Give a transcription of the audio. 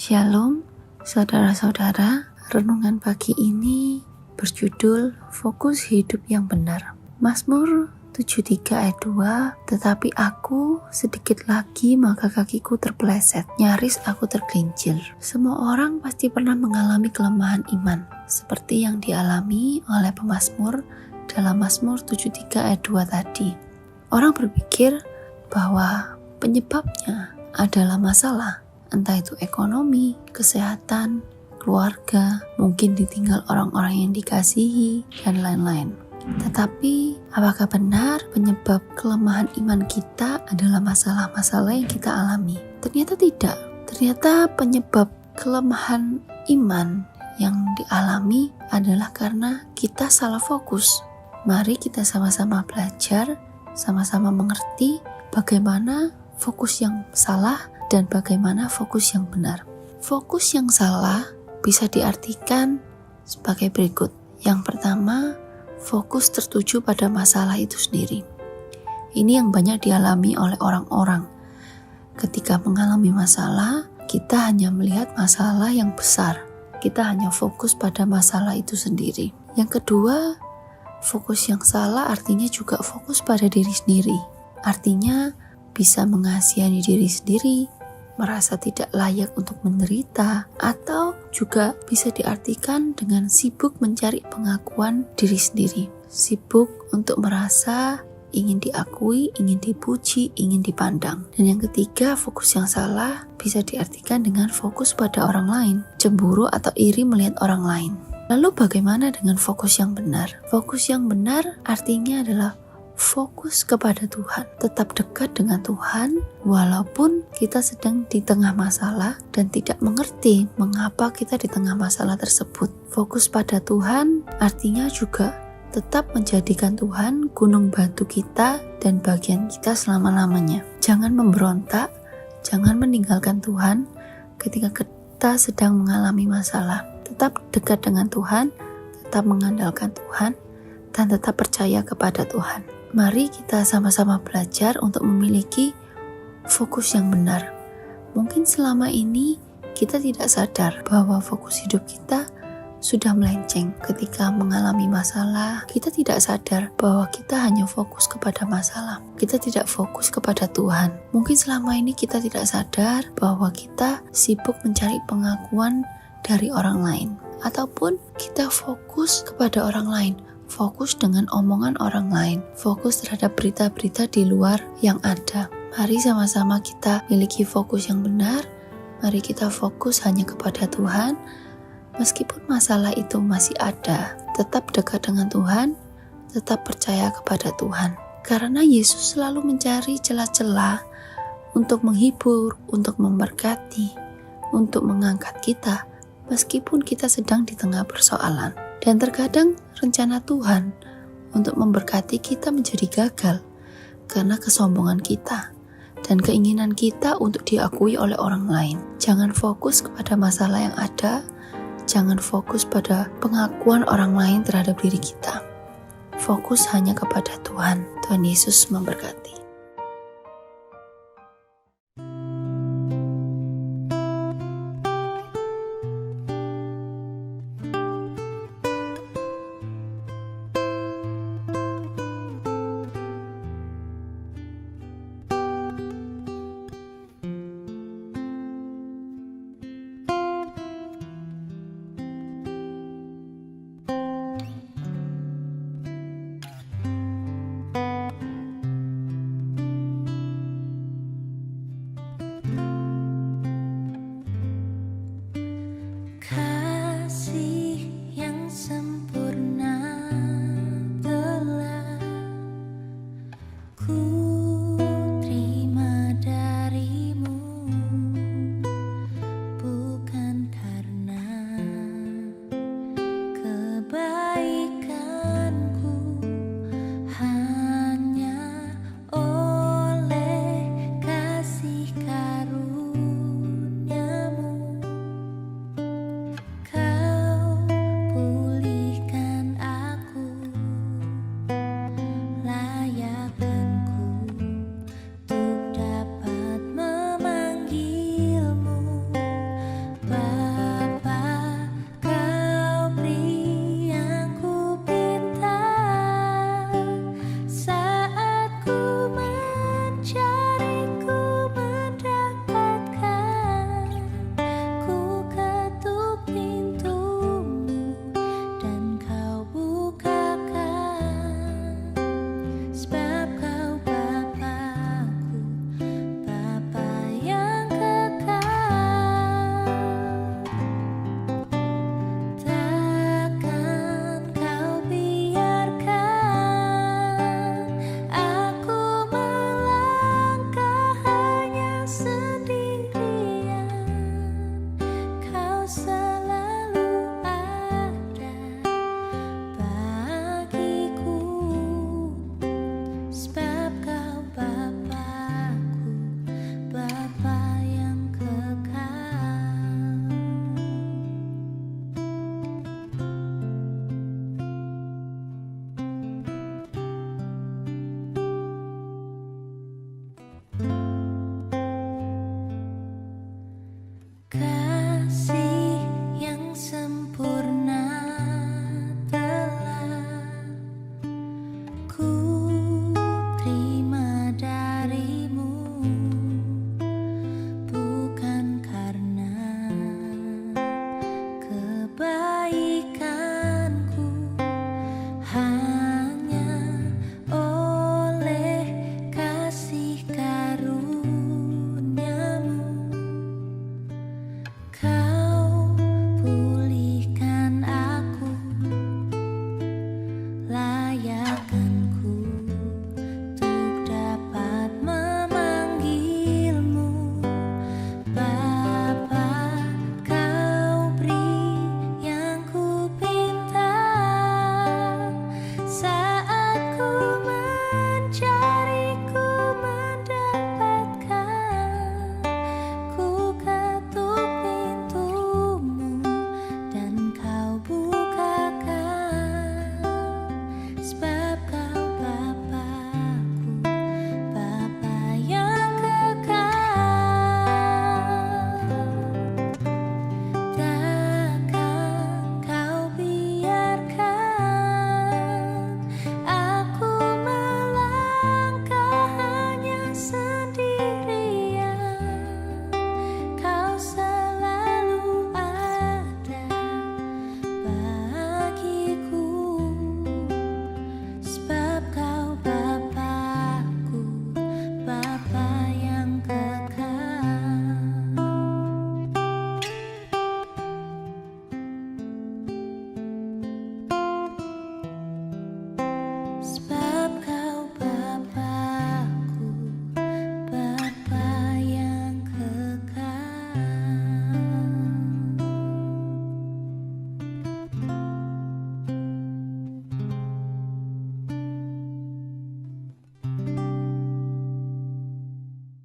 Shalom, saudara-saudara. Renungan pagi ini berjudul Fokus Hidup yang Benar. Mazmur 73 ayat 2, tetapi aku sedikit lagi maka kakiku terpeleset, nyaris aku tergelincir. Semua orang pasti pernah mengalami kelemahan iman, seperti yang dialami oleh pemazmur dalam Mazmur 73 ayat 2 tadi. Orang berpikir bahwa penyebabnya adalah masalah, entah itu ekonomi, kesehatan, keluarga, mungkin ditinggal orang-orang yang dikasihi, dan lain-lain. Tetapi, apakah benar penyebab kelemahan iman kita adalah masalah-masalah yang kita alami? Ternyata tidak. Ternyata penyebab kelemahan iman yang dialami adalah karena kita salah fokus. Mari kita sama-sama belajar, sama-sama mengerti bagaimana fokus yang salah dan bagaimana fokus yang benar. Fokus yang salah bisa diartikan sebagai berikut. Yang pertama, fokus tertuju pada masalah itu sendiri. Ini yang banyak dialami oleh orang-orang. Ketika mengalami masalah, kita hanya melihat masalah yang besar. Kita hanya fokus pada masalah itu sendiri. Yang kedua, fokus yang salah artinya juga fokus pada diri sendiri. Artinya bisa mengasihani diri sendiri, merasa tidak layak untuk menderita, atau juga bisa diartikan dengan sibuk mencari pengakuan diri sendiri. Sibuk untuk merasa ingin diakui, ingin dipuji, ingin dipandang. Dan yang ketiga, fokus yang salah bisa diartikan dengan fokus pada orang lain, cemburu atau iri melihat orang lain. Lalu bagaimana dengan fokus yang benar? Fokus yang benar artinya adalah fokus kepada Tuhan, tetap dekat dengan Tuhan walaupun kita sedang di tengah masalah dan tidak mengerti mengapa kita di tengah masalah tersebut. Fokus pada Tuhan artinya juga tetap menjadikan Tuhan gunung batu kita dan bagian kita selama-lamanya. Jangan memberontak, jangan meninggalkan Tuhan ketika kita sedang mengalami masalah. Tetap dekat dengan Tuhan, tetap mengandalkan Tuhan, dan tetap percaya kepada Tuhan. Mari kita sama-sama belajar untuk memiliki fokus yang benar. Mungkin selama ini kita tidak sadar bahwa fokus hidup kita sudah melenceng. Ketika mengalami masalah, kita tidak sadar bahwa kita hanya fokus kepada masalah. Kita tidak fokus kepada Tuhan. Mungkin selama ini kita tidak sadar bahwa kita sibuk mencari pengakuan dari orang lain. Ataupun kita fokus kepada orang lain. Fokus dengan omongan orang lain, fokus terhadap berita-berita di luar yang ada. Mari sama-sama kita miliki fokus yang benar. Mari kita fokus hanya kepada Tuhan. Meskipun masalah itu masih ada, tetap dekat dengan Tuhan, tetap percaya kepada Tuhan. Karena Yesus selalu mencari celah-celah untuk menghibur, untuk memberkati, untuk mengangkat kita, meskipun kita sedang di tengah persoalan. Dan terkadang rencana Tuhan untuk memberkati kita menjadi gagal karena kesombongan kita dan keinginan kita untuk diakui oleh orang lain. Jangan fokus kepada masalah yang ada, jangan fokus pada pengakuan orang lain terhadap diri kita. Fokus hanya kepada Tuhan. Tuhan Yesus memberkati.